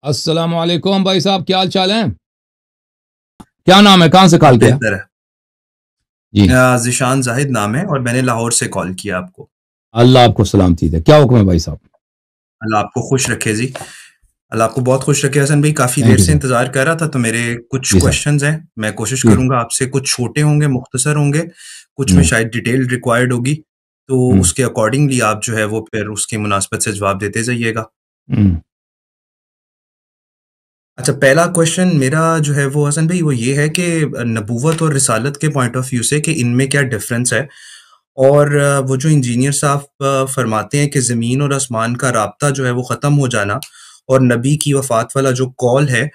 السلام علیکم بھائی صاحب، کیا حال چال ہیں؟ کیا نام ہے؟ کہاں سے کال کیا؟ بہتر ہے. جی ذیشان زاہد نام ہے اور میں نے لاہور سے کال کیا آپ کو. اللہ آپ کو سلامتی دے. کیا حکم ہے بھائی صاحب؟ اللہ آپ کو خوش رکھے جی. اللہ آپ کو بہت خوش رکھے حسن بھائی. کافی دیر تھینک یو سے سر. انتظار کر رہا تھا تو میرے کچھ جی سر. کوشچنز ہیں. میں کوشش جی. کروں گا آپ سے. کچھ چھوٹے ہوں گے، مختصر ہوں گے، کچھ میں شاید ڈیٹیل ریکوائرڈ ہوگی، تو اس کے اکارڈنگلی آپ جو ہے وہ پھر اس کی مناسبت سے جواب دیتے جائیے گا. اچھا، پہلا کوشچن میرا جو ہے وہ حسن بھائی وہ یہ ہے کہ نبوت اور رسالت کے پوائنٹ آف ویو سے کہ ان میں کیا ڈفرینس ہے، اور وہ جو انجینئر صاحب فرماتے ہیں کہ زمین اور آسمان کا رابطہ جو ہے وہ ختم ہو جانا، اور نبی کی وفات والا جو قول ہے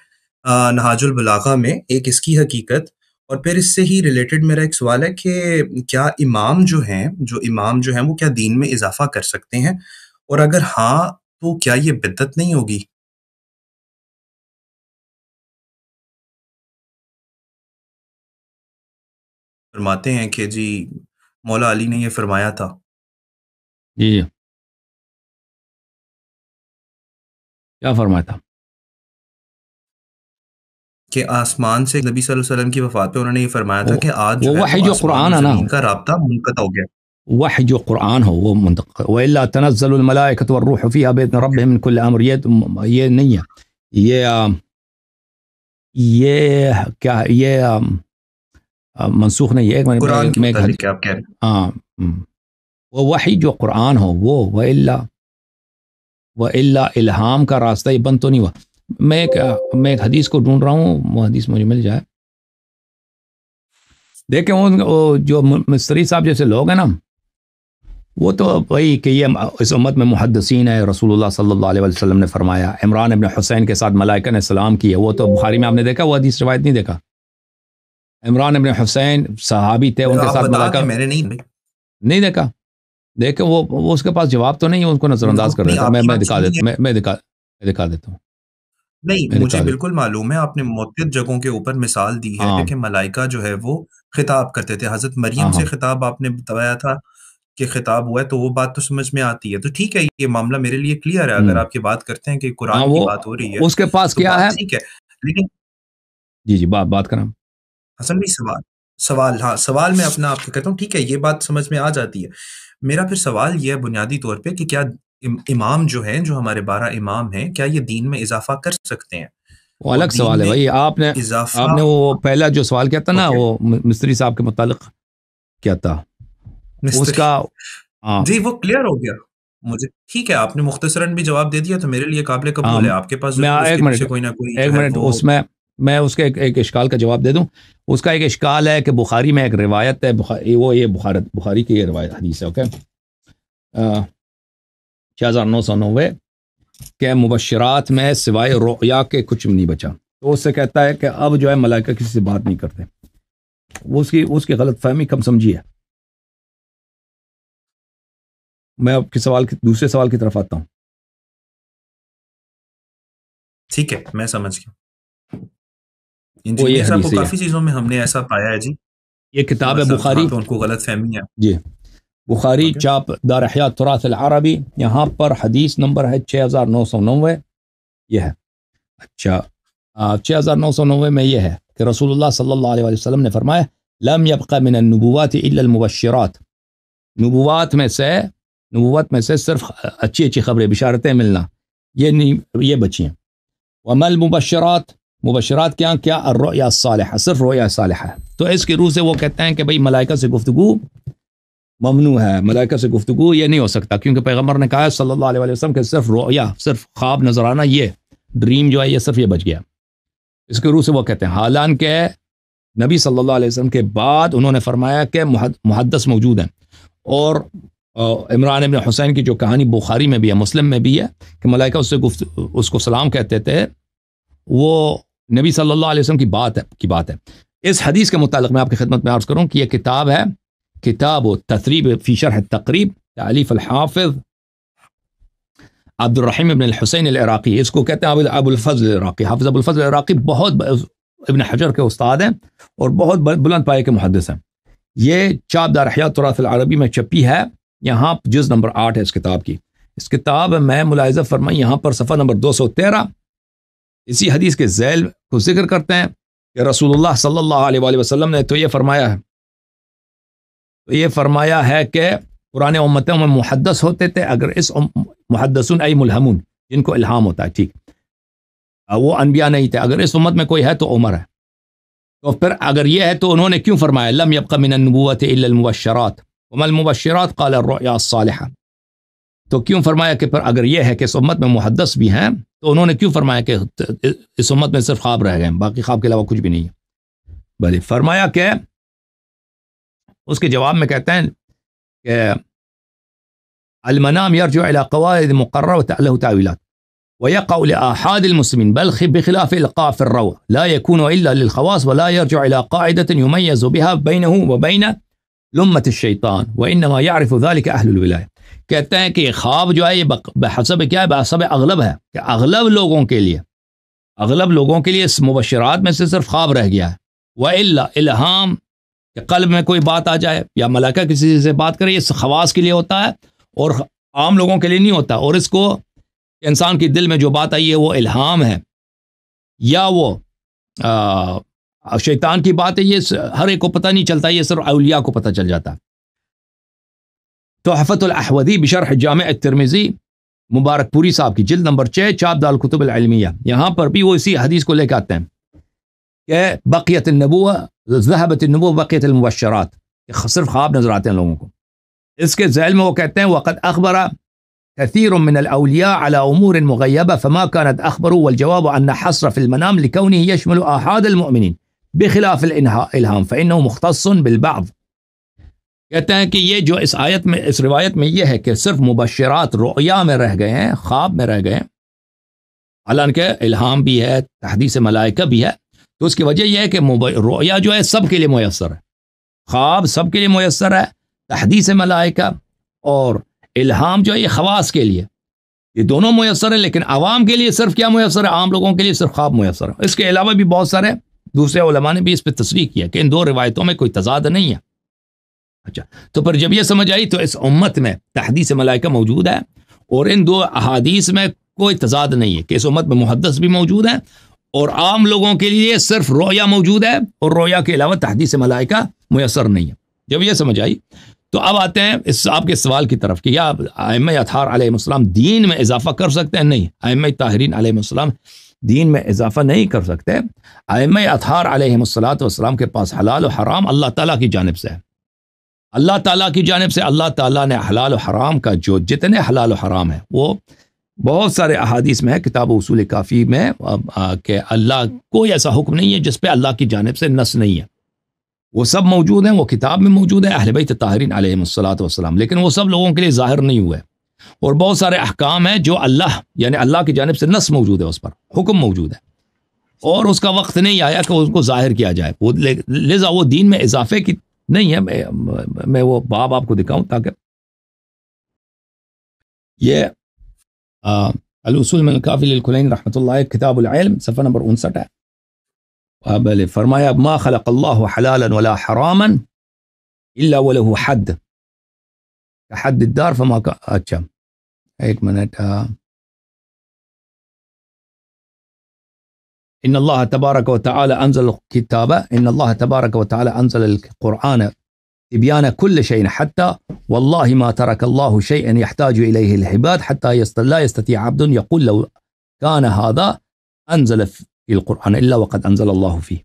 نہاج البلاغہ میں، ایک اس کی حقیقت. اور پھر اس سے ہی ریلیٹڈ میرا ایک سوال ہے کہ کیا امام جو ہیں وہ کیا دین میں اضافہ کر سکتے ہیں، اور اگر ہاں تو کیا یہ بدعت نہیں ہوگی؟ فرماتے ہیں کہ جی مولا علی نے یہ فرمایا تھا. جی جی، کیا فرمایا تھا؟ کہ آسمان سے نبی صلی اللہ علیہ وسلم کی وفات پہ انہوں نے یہ فرمایا تھا کہ آج جو وہ ہے وحی وہ جو آسمان قرآن اور ہے نا، زمین کا رابطہ منقطع ہو گیا. وحی جو قرآن ہو وہ منطق. وَإِلَّا تَنَزَّلُ الْمَلَائِكَةُ وَالرُّوحُ فِيهَا بِإِذْنِ رَبِّهِمْ مِنْ كُلِّ أَمْرٍ. یہ نہیں ہے. یہ کیا ہے؟ یہ منسوخ نہیں ہے. قرآن کے میں ایک متعلق کیا آپ کہہ رہے ہیں؟ ہاں وہ وحی جو قرآن ہو وہ وَإِلَّا الہام کا راستہ یہ بند تو نہیں ہوا. میں ایک حدیث کو ڈھونڈ رہا ہوں، وہ حدیث مجھے مل جائے. دیکھیں وہ جو مستری صاحب جیسے لوگ ہیں نا، وہ تو وہی کہ یہ اس امت میں محدثین ہے. رسول اللہ صلی اللہ علیہ وسلم نے فرمایا عمران ابن حسین کے ساتھ ملائکہ نے سلام کیے. وہ تو بخاری میں آپ نے دیکھا، وہ حدیث روایت نہیں دیکھا. عمران ابن حسین صحابی تھے، ان کے آپ ساتھ بتا ملائکہ کہ میں نے نہیں دیکھا. دیکھیں وہ اس کے پاس جواب تو نہیں ہے، ان کو نظر انداز کر نہیں، دیتا. آپ کی میں بات دکھا صحیح ہے. دیتا میں دکھا دیتا ہوں. نہیں، میں مجھے دکھا دیتا بالکل معلوم ہے. آپ نے متعدد جگہوں کے اوپر مثال دی ہوں. ہے ہاں کہ ملائکہ جو ہے وہ خطاب کرتے تھے. حضرت ہاں مریم ہاں سے خطاب آپ نے بتایا تھا کہ خطاب ہوا ہے، تو وہ بات تو سمجھ میں آتی ہے. تو ٹھیک ہے، یہ معاملہ میرے لیے کلیئر ہے. اگر آپ کی بات کرتے ہیں کہ ہاں قرآن کی وہ بات ہو رہی ہے اس کے پاس تو کیا ہے. بات ٹھیک ہے. لیکن جی جی، بات کریں. حسن بھی سوال میں اپنا آپ کو کہتا ہوں. ٹھیک ہے، یہ بات سمجھ میں آ جاتی ہے. میرا پھر سوال یہ ہے بنیادی طور پہ کہ کیا امام جو ہیں، جو ہمارے 12 امام ہیں، کیا یہ دین میں اضافہ کر سکتے ہیں؟ وہ اور الگ دین سوال ہے میں بھائی. آپ اضافہ نے وہ پہلا جو سوال کیا تھا نا، اوکے وہ مستری صاحب کے متعلق کیا تھا اس مستری کا. ہاں جی وہ کلیئر ہو گیا مجھے. ٹھیک ہے، آپ نے مختصراً بھی جواب دے دیا تو میرے لیے قابل ہاں. قبول ہے. آپ کے پاس میں ضرور اس ایک کے منٹ پیچھے کوئی نہ کوئی ایک جو ہے منٹ وہ. اس میں اس کے ایک اشکال کا جواب دے دوں. اس کا ایک اشکال ہے کہ بخاری میں ایک روایت ہے، وہ یہ بخاری کی یہ روایت حدیث ہے. اوکے 6990 کہ مبشرات میں سوائے رؤیا کے کچھ نہیں بچا. تو اس سے کہتا ہے کہ اب جو ہے ملائکہ کسی سے بات نہیں کرتے. اس کی غلط فہمی کم سمجھی ہے. میں آپ کے دوسرے سوال کی طرف آتا ہوں. ٹھیک ہے، میں سمجھ گیا. وہ یہ انجینئر صاحب کو حدیث ہے. کافی چیزوں میں ہم نے ایسا پایا ہے جی، یہ کتاب تھوڑا ہے سا جہاں بخاری. پہ ان کو غلط فہمی ہے. جی بخاری اوکے چاپ دار احیاء تراث العربی، یہاں پر حدیث نمبر ہے 6990. یہ ہے. اچھا 6990 میں یہ ہے کہ رسول اللہ صلی اللہ علیہ وسلم نے فرمایا لم يبق من النبوات الا المبشرات. نبوت میں سے صرف اچھی خبریں، بشارتیں ملنا، یہ بچی ہیں. وما مبشرات کیا الرؤیا الصالحہ، صرف رؤیا صالحہ ہے. تو اس کی روح سے وہ کہتے ہیں کہ بھئی ملائکہ سے گفتگو ممنوع ہے. ملائکہ سے گفتگو یہ نہیں ہو سکتا، کیونکہ پیغمبر نے کہا ہے صلی اللہ علیہ وسلم کہ صرف رؤیا، صرف خواب نظر آنا، یہ ڈریم جو ہے یہ صرف یہ بچ گیا. اس کی روح سے وہ کہتے ہیں. حالانکہ نبی صلی اللہ علیہ وسلم کے بعد انہوں نے فرمایا کہ محدث موجود ہیں. اور عمران ابن حسین کی جو کہانی بخاری میں بھی ہے، مسلم میں بھی ہے، کہ ملائکہ اس کو سلام کہتے تھے، وہ نبی صلی اللہ علیہ وسلم کی بات ہے. اس حدیث کے متعلق میں آپ کی خدمت میں عرض کروں کہ یہ کتاب ہے، کتاب التثریب فی شرح التقریب، تالیف الحافظ عبد الرحیم ابن الحسین العراقی. اس کو کہتے ہیں ابو الفضل العراقی. حافظ ابو الفضل العراقی بہت ابن حجر کے استاد ہیں اور بہت بلند پائے کے محدث ہیں. یہ چاپ دار احیاء تراث العربی میں چھپی ہے. یہاں جز نمبر 8 ہے اس کتاب کی. اس کتاب میں ملاحظہ فرمائیں، یہاں پر صفحہ نمبر 213 اسی حدیث کے ذیل کو ذکر کرتے ہیں کہ رسول اللہ صلی اللہ علیہ وآلہ وسلم نے تو یہ فرمایا ہے کہ پرانے امتوں میں محدث ہوتے تھے، اگر اس محدثون ای ملہمون، جن کو الہام ہوتا ہے، ٹھیک، وہ انبیاء نہیں تھے، اگر اس امت میں کوئی ہے تو عمر ہے۔ تو پھر اگر یہ ہے تو انہوں نے کیوں فرمایا لم يبق من النبوۃ الا المبشرات وما المبشرات قال الرؤيا الصالحہ؟ تو کیوں فرمایا کہ پھر اگر یہ ہے کہ اس امت میں محدث بھی ہیں تو انہوں نے کیوں فرمایا کہ اس امت میں صرف خواب رہ گئے، باقی خواب کے علاوہ کچھ بھی نہیں ہے؟ بھلے فرمایا کہ اس کے جواب میں کہتے ہیں کہ المنام يرجع الى قواعد مقررة وله تأويلات ويقع لآحاد المسلمين بل بخلاف إلقاء في الروع لا يكون إلا للخواص ولا يرجع إلى قاعدة يميز بها بينه وبين لمة الشيطان وإنما يعرف ذلك أهل الولاية۔ کہتے ہیں کہ خواب جو ہے یہ بحسب کیا ہے، بحسب اغلب ہے، کہ اغلب لوگوں کے لیے اس مبشرات میں سے صرف خواب رہ گیا ہے، وإلا الہام کہ قلب میں کوئی بات آ جائے یا ملائکہ کسی سے بات کرے، یہ خواص کے لیے ہوتا ہے اور عام لوگوں کے لیے نہیں ہوتا۔ اور اس کو انسان کے دل میں جو بات آئی ہے وہ الہام ہے یا وہ شیطان کی بات ہے، یہ ہر ایک کو پتہ نہیں چلتا، یہ صرف اولیاء کو پتہ چل جاتا۔ تحفۃ الاحوذی بشرح جامع الترمذی، مبارک پوری صاحب کی جلد نمبر 6، چاپ دار الکتب العلمیہ، یہاں پر بھی وہ اسی حدیث کو لے کے آتے ہیں کہ بقیت النبوہ ذہبت النبوہ بقیت المبشرات، صرف خواب نظر آتے ہیں لوگوں کو۔ اس کے ذیل میں وہ کہتے ہیں وقد اخبر كثير من الأولياء على أمور مغيبة فما كانت أخبروا، والجواب أن حصر في المنام لكونه يشمل آحاد المؤمنين بخلاف الإلهام فإنه مختص بالبعض۔ کہتے ہیں کہ یہ جو اس روایت میں یہ ہے کہ صرف مبشرات رؤیا میں رہ گئے ہیں، خواب میں رہ گئے ہیں، حالانکہ الہام بھی ہے، تحدیث ملائکہ بھی ہے، تو اس کی وجہ یہ ہے کہ رؤیا جو ہے سب کے لیے میسر ہے، خواب سب کے لیے میسر ہے، تحدیث ملائکہ اور الہام جو ہے یہ خواص کے لیے، یہ دونوں میسر ہے، لیکن عوام کے لیے صرف کیا میسر ہے؟ عام لوگوں کے لیے صرف خواب میسر ہے۔ اس کے علاوہ بھی بہت سارے دوسرے علماء نے بھی اس پہ تصریح کیا کہ ان دو روایتوں میں کوئی تضاد نہیں ہے۔ اچھا، تو پھر جب یہ سمجھ آئی تو اس امت میں تحدیث ملائکہ موجود ہے اور ان دو احادیث میں کوئی تضاد نہیں ہے کہ اس امت میں محدث بھی موجود ہے اور عام لوگوں کے لیے صرف رؤیا موجود ہے اور رؤیا کے علاوہ تحدیث ملائکہ میسر نہیں ہے۔ جب یہ سمجھ آئی تو اب آتے ہیں اس آپ کے سوال کی طرف کہ یا ائمہ اطہار علیہ السلام دین میں اضافہ کر سکتے ہیں؟ نہیں، ائمہ طاہرین علیہ السلام دین میں اضافہ نہیں کر سکتے۔ ائمہ اطہار علیہ السلام کے پاس حلال و حرام اللہ تعالیٰ کی جانب سے ہے، اللہ تعالیٰ کی جانب سے اللہ تعالیٰ نے حلال و حرام کا جو جتنے حلال و حرام ہے وہ بہت سارے احادیث میں ہے، کتاب اصول کافی میں، کہ اللہ کوئی ایسا حکم نہیں ہے جس پہ اللہ کی جانب سے نص نہیں ہے، وہ سب موجود ہیں، وہ کتاب میں موجود ہے اہل بیت طاہرین علیہ السلام، لیکن وہ سب لوگوں کے لیے ظاہر نہیں ہوئے۔ اور بہت سارے احکام ہیں جو اللہ یعنی اللہ کی جانب سے نص موجود ہے، اس پر حکم موجود ہے اور اس کا وقت نہیں آیا کہ اس کو ظاہر کیا جائے، لذا وہ دین میں اضافے کی نہیں ہے۔ میں وہ باب آپ کو دکھاؤں تاکہ یہ الاصول من الکافی للکلین رحمۃ اللہ کتاب العلم صفحہ نمبر 59 ہے۔ فرمایا ما خلق اللہ حلالا ولا حراما الا وله حد حد الدار فما اچھا ایک منٹ، ان اللہ تبارک و تعالی انزل الكتاب ان اللہ تبارک و تعالی انزل القرآن تبیان كل شيء حتى والله ما ترك الله شيئا يحتاج اليه العباد حتى لا يستطيع عبد يقول لو كان هذا انزل في القرآن الا وقد انزل اللہ فيه۔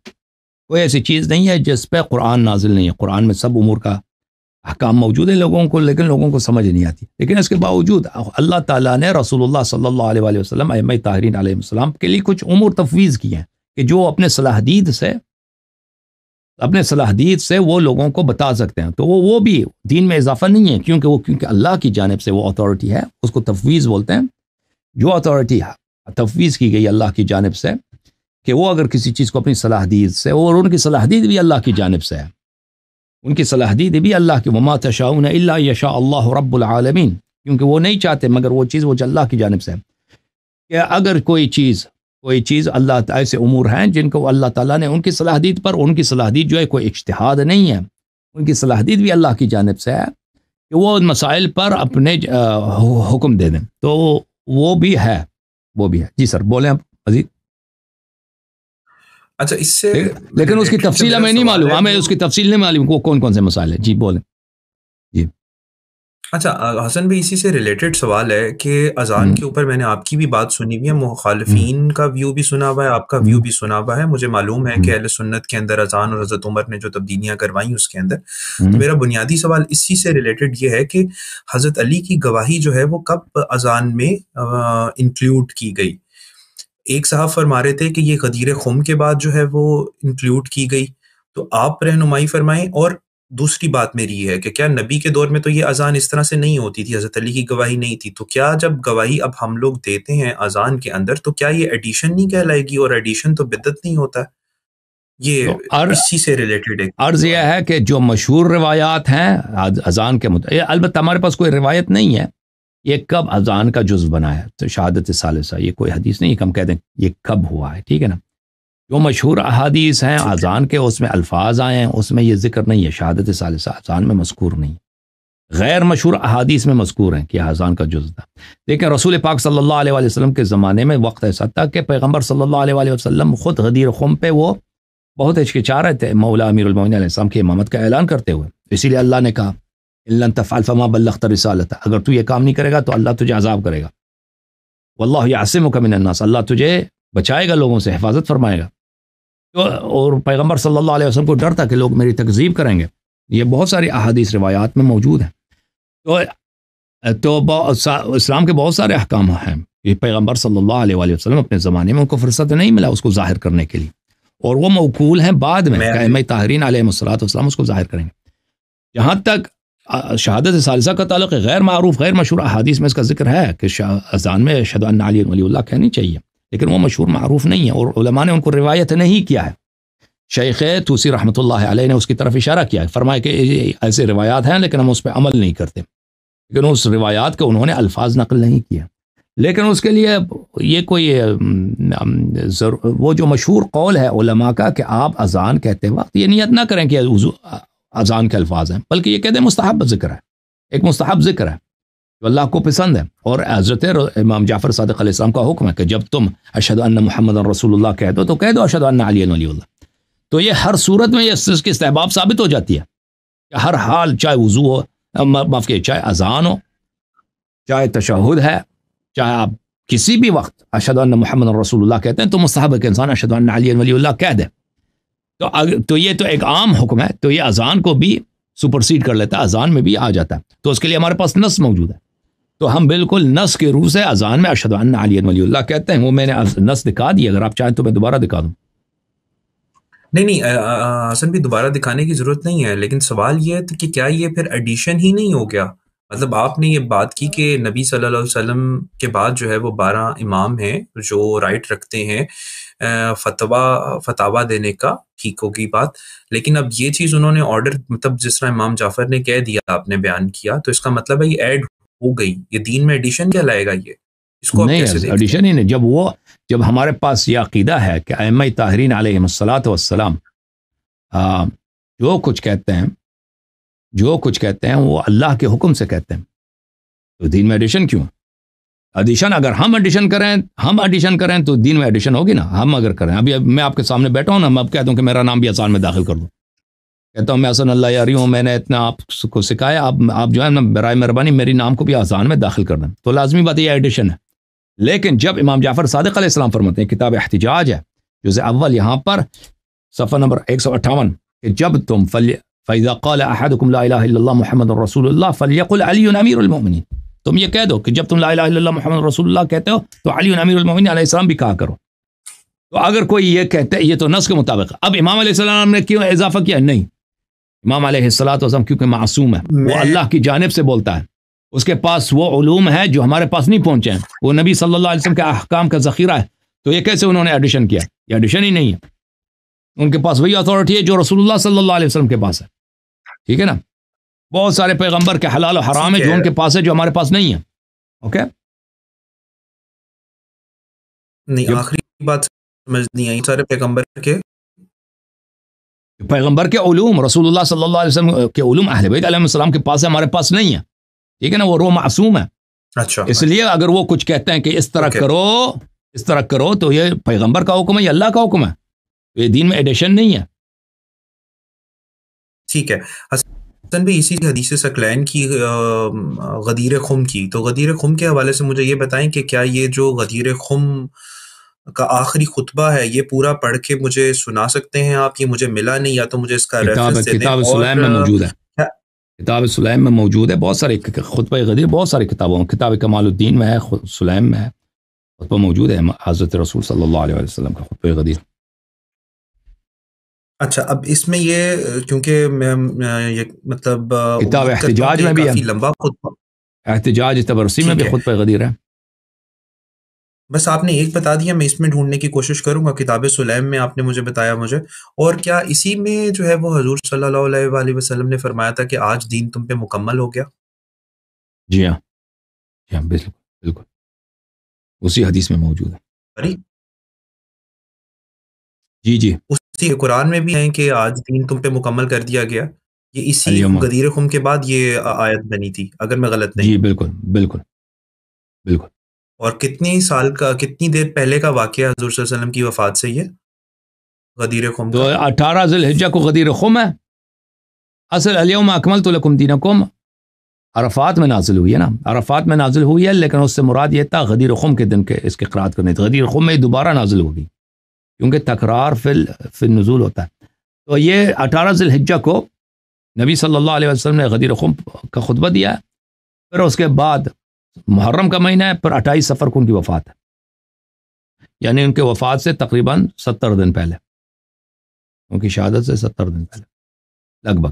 کوئی ایسی چیز نہیں ہے جس پہ قرآن نازل نہیں ہے، قرآن میں سب امور کا احکام موجود ہے لوگوں کو، لیکن لوگوں کو سمجھ نہیں آتی۔ لیکن اس کے باوجود اللہ تعالیٰ نے رسول اللہ صلی اللہ علیہ وسلم ائمہ طاہرین علیہ السلام کے لیے کچھ امور تفویض کی ہیں کہ جو اپنے صلاح دید سے وہ لوگوں کو بتا سکتے ہیں، تو وہ بھی دین میں اضافہ نہیں ہے، کیونکہ اللہ کی جانب سے وہ اتھارٹی ہے، اس کو تفویض بولتے ہیں۔ جو اتھارٹی تفویض کی گئی اللہ کی جانب سے کہ وہ اگر کسی چیز کو اپنی صلاح دید سے، اور ان کی صلاح دید بھی اللہ کی جانب سے ہے، ان کی صلاح دید بھی اللہ کی، وما تشاؤون الا یشاء اللہ رب العالمین، کیونکہ وہ نہیں چاہتے مگر وہ چیز وہ اللہ کی جانب سے ہے کہ اگر کوئی چیز اللہ تعالی سے امور ہیں جن کو اللہ تعالیٰ نے ان کی صلاح دید پر، ان کی صلاح دید جو ہے کوئی اجتہاد نہیں ہے، ان کی صلاح دید بھی اللہ کی جانب سے ہے کہ وہ ان مسائل پر اپنے حکم دے دیں، تو وہ بھی ہے جی سر بولیں آپ مزید۔ اچھا اس سے لیکن اس کی تفصیل ہمیں نہیں معلوم، ہمیں اس کی تفصیل نہیں معلوم وہ کون کون سے مسائل ہیں. جی بولیں. جی اچھا حسن بھائی اسی سے ریلیٹڈ سوال ہے کہ اذان کے اوپر میں نے آپ کی بھی بات سنی ہوئی ہے، مخالفین کا ویو بھی سنا ہوا ہے، آپ کا ویو بھی سنا ہوا ہے. مجھے معلوم ہے کہ اہل سنت کے اندر اذان اور حضرت عمر نے جو تبدیلیاں کروائیں اس کے اندر. تو میرا بنیادی سوال اسی سے ریلیٹڈ یہ ہے کہ حضرت علی کی گواہی جو ہے وہ کب اذان میں انکلوڈ کی گئی؟ ایک صاحب فرما رہے تھے کہ یہ غدیر خم کے بعد جو ہے وہ انکلوڈ کی گئی، تو آپ رہنمائی فرمائیں. اور دوسری بات میری یہ ہے کہ کیا نبی کے دور میں تو یہ اذان اس طرح سے نہیں ہوتی تھی، حضرت علی کی گواہی نہیں تھی، تو کیا جب گواہی اب ہم لوگ دیتے ہیں اذان کے اندر تو کیا یہ ایڈیشن نہیں کہلائے گی؟ اور ایڈیشن تو بدعت نہیں ہوتا ہے. یہ اسی سے ریلیٹڈ ہے. عرض یہ ہے کہ جو مشہور روایات ہیں اذان کے البتہ ہمارے پاس کوئی روایت نہیں ہے یہ کب اذان کا جزو بنا ہے، تو شہادت ثالثہ یہ کوئی حدیث نہیں کہ ہم کہہ دیں یہ کب ہوا ہے. ٹھیک ہے نا، جو مشہور احادیث ہیں اذان کے اس میں الفاظ آئے ہیں، اس میں یہ ذکر نہیں ہے، شہادت ثالثہ اذان میں مذکور نہیں. غیر مشہور احادیث میں مذکور ہیں کہ اذان کا جزو تھا. لیکن رسول پاک صلی اللہ علیہ وسلم کے زمانے میں وقت ایسا تھا کہ پیغمبر صلی اللہ علیہ وسلم خود غدیر خم پہ وہ بہت ہچکچا رہے تھے مولا امیر المومنین علیہ السلام کی امامت کا اعلان کرتے ہوئے. اسی لیے اللہ نے کہا اِن تفعل فما بلغت رسالتہ، اگر تو یہ کام نہیں کرے گا تو اللہ تجھے عذاب کرے گا. واللہ یعصمک من الناس، اللہ تجھے بچائے گا، لوگوں سے حفاظت فرمائے گا. اور پیغمبر صلی اللہ علیہ وسلم کو ڈر تھا کہ لوگ میری تکذیب کریں گے. یہ بہت ساری احادیث روایات میں موجود ہیں. تو اسلام کے بہت سارے احکام ہیں. یہ پیغمبر صلی اللہ علیہ وسلم اپنے زمانے میں ان کو فرصت نہیں ملا اس کو ظاہر کرنے کے لیے، اور وہ موکول ہیں بعد میں ائمہ طاہرین علیہ الصلوۃ والسلام اس کو ظاہر کریں گے. جہاں تک شہادت ثالثہ کا تعلق غیر معروف غیر مشہور احادیث میں اس کا ذکر ہے کہ اذان میں اشہد ان علی ولی اللہ کہنی چاہیے، لیکن وہ مشہور معروف نہیں ہے اور علماء نے ان کو روایت نہیں کیا ہے. شیخ توسی رحمۃ اللہ علیہ نے اس کی طرف اشارہ کیا ہے، فرمایا کہ ایسے روایات ہیں لیکن ہم اس پہ عمل نہیں کرتے، لیکن اس روایات کے انہوں نے الفاظ نقل نہیں کیا. لیکن اس کے لیے یہ کوئی وہ جو مشہور قول ہے علماء کا کہ آپ اذان کہتے وقت یہ نیت نہ کریں کہ اذان کے الفاظ ہیں، بلکہ یہ کہتے ہیں مستحب ذکر ہے، ایک مستحب ذکر ہے جو اللہ کو پسند ہے. اور حضرت امام جعفر صادق علیہ السلام کا حکم ہے کہ جب تم اشہد ان محمد رسول اللہ کہہ دو تو کہہ دو اشہد ان علی ولی اللہ. تو یہ ہر صورت میں یہ اس کی استحباب ثابت ہو جاتی ہے کہ ہر حال، چاہے وضو ہو، معاف کیجیے، چاہے اذان ہو، چاہے تشہد ہے، چاہے آپ کسی بھی وقت اشہد ان محمد رسول اللہ کہتے ہیں تو مستحب ہے کہ انسان اشہد ان علی ولی اللہ کہہ دے. تو یہ تو ایک عام حکم ہے، تو یہ اذان کو بھی سپرسیڈ کر لیتا ہے، اذان میں بھی آ جاتا ہے. تو اس کے لیے ہمارے پاس نص موجود ہے، تو ہم بالکل نص کے روح سے اذان میں اشہد ان علی ولی اللہ کہتے ہیں. وہ میں نے نص دکھا دی، اگر آپ چاہیں تو میں دوبارہ دکھا دوں. نہیں حسن بھی دوبارہ دکھانے کی ضرورت نہیں ہے، لیکن سوال یہ ہے کہ کیا یہ پھر ایڈیشن ہی نہیں ہو گیا؟ مطلب آپ نے یہ بات کی کہ نبی صلی اللہ علیہ وسلم کے بعد جو ہے وہ 12 امام ہیں جو رائٹ رکھتے ہیں فتوا دینے کا، ٹھیک ہوگی بات، لیکن اب یہ چیز انہوں نے آرڈر، مطلب جس طرح امام جعفر نے کہہ دیا، آپ نے بیان کیا، تو اس کا مطلب ہے یہ ایڈ ہو گئی، یہ دین میں ایڈیشن کہلائے گا؟ یہ اس کو نہیں، ایڈیشن ہی نہیں. جب ہمارے پاس یہ عقیدہ ہے کہ ائمہ طاہرین علیہ الصلوۃ والسلام جو کچھ کہتے ہیں وہ اللہ کے حکم سے کہتے ہیں، تو دین میں ایڈیشن کیوں؟ ایڈیشن اگر ہم ایڈیشن کریں تو دین میں ایڈیشن ہوگی نا. ہم اگر کریں، ابھی میں آپ کے سامنے بیٹھا ہوں نا، میں اب کہتا ہوں کہ میرا نام بھی اذان میں داخل کر دوں، کہتا ہوں میں حسن اللہ یاری ہوں، میں نے اتنا آپ کو سکھایا، آپ جو ہے نا برائے مہربانی میری نام کو بھی اذان میں داخل کر دیں، تو لازمی بات یہ ایڈیشن ہے. لیکن جب امام جعفر صادق علیہ السلام فرماتے ہیں، کتاب احتجاج ہے جزء اول یہاں پر صفحہ نمبر 158، کہ جب تم فَإِذَا قَالَ أَحَدُكُمْ لَا إِلَهَ إِلَّا اللَّهُ مُحَمَّدٌ رَّسُولُ اللَّهِ فَلْيَقُلْ عَلِيٌّ أَمِيرُ الْمُؤْمِنِينَ. تم یہ کہہ دو کہ جب تم لا الہ الا اللہ محمد رسول اللہ کہتے ہو تو علی امیر المومنین علیہ السلام بھی کہا کرو. تو اگر کوئی یہ کہتے ہیں، یہ تو نص کے مطابق. اب امام علیہ السلام نے کیوں اضافہ کیا؟ نہیں، امام علیہ الصلوۃ والسلام کیونکہ معصوم ہے، وہ اللہ کی جانب سے بولتا ہے، اس کے پاس وہ علوم ہے جو ہمارے پاس نہیں پہنچے ہیں، وہ نبی صلی اللہ علیہ وسلم کے احکام کا ذخیرہ ہے. تو یہ کیسے انہوں نے ایڈیشن کیا؟ یہ ایڈیشن ہی نہیں ہے. ان کے پاس وہی اتھارٹی ہے جو رسول اللہ صلی اللہ علیہ وسلم کے پاس ہے. ٹھیک ہے نا؟ بہت سارے پیغمبر کے حلال و حرام ہے جو ان کے پاس ہے، جو ہمارے پاس نہیں ہے. اوکے، نہیں، آخری بات سمجھ نہیں آئی. سارے پیغمبر کے علوم، رسول اللہ صلی اللہ علیہ وسلم کے علوم اہل بیت علیہ السلام کے پاس ہے، ہمارے پاس نہیں ہے. ٹھیک ہے نا؟ وہ معصوم ہے. اچھا، اس لیے اگر وہ کچھ کہتے ہیں کہ اس طرح کرو تو یہ پیغمبر کا حکم ہے یا اللہ کا حکم ہے؟ یہ دین میں ایڈیشن نہیں ہے. ٹھیک ہے حسن بھائی، اسی حدیث ثقلین کی غدیر خم کی، تو غدیر خم کے حوالے سے مجھے یہ بتائیں کہ کیا یہ جو غدیر خم کا آخری خطبہ ہے یہ پورا پڑھ کے مجھے سنا سکتے ہیں آپ؟ یہ مجھے ملا نہیں، یا تو مجھے اس کا ریفرنس دے دیں. کتاب سلیم میں موجود ہے. کتاب سلیم میں موجود ہے. بہت سارے خطبہ غدیر بہت ساری کتابوں میں، کتاب کمال الدین میں ہے، سلیم میں ہے، خطبہ موجود ہے حضرت رسول صلی اللہ علیہ وسلم کا خطبہ غدیر. اچھا، اب اس میں یہ کیونکہ میں یہ مطلب کتاب احتجاج میں بھی ہے، کافی لمبا خطبہ، احتجاج تبرسی میں بھی خطبہ غدیر ہے. بس آپ نے ایک بتا دیا، میں اس میں ڈھونڈنے کی کوشش کروں گا. کتاب سلیم میں آپ نے مجھے بتایا مجھے، اور کیا اسی میں جو ہے وہ حضور صلی اللہ علیہ وآلہ وسلم نے فرمایا تھا کہ آج دین تم پہ مکمل ہو گیا؟ جی ہاں، جی ہاں، بالکل بالکل اسی حدیث میں موجود ہے. جی جی، اسی قرآن میں بھی ہیں کہ آج دین تم پہ مکمل کر دیا گیا. یہ اسی الیوم، غدیر خم کے بعد یہ آیت بنی تھی اگر میں غلط نہیں. جی بالکل بالکل بالکل. اور کتنی دیر پہلے کا واقعہ حضور صلی اللہ علیہ وسلم کی وفات سے یہ غدیر خم تو کا؟ 18 ذی الحجہ کو غدیر خم ہے. اصل الیوم اکملت لکم دینکم عرفات میں نازل ہوئی ہے نا، عرفات میں نازل ہوئی ہے، لیکن اس سے مراد یہ تھا غدیر خم کے دن کے اس کی قرات کرنی تھی. غدیر خم میں دوبارہ نازل ہوگی کیونکہ تکرار فی النزول ہوتا ہے. تو یہ 18 ذی الحجہ کو نبی صلی اللہ علیہ وسلم نے غدیر خم کا خطبہ دیا ہے. پھر اس کے بعد محرم کا مہینہ ہے، پھر 28 صفر کو ان کی وفات ہے، یعنی ان کے وفات سے تقریباً 70 دن پہلے، ان کی شہادت سے 70 دن پہلے لگ بھگ.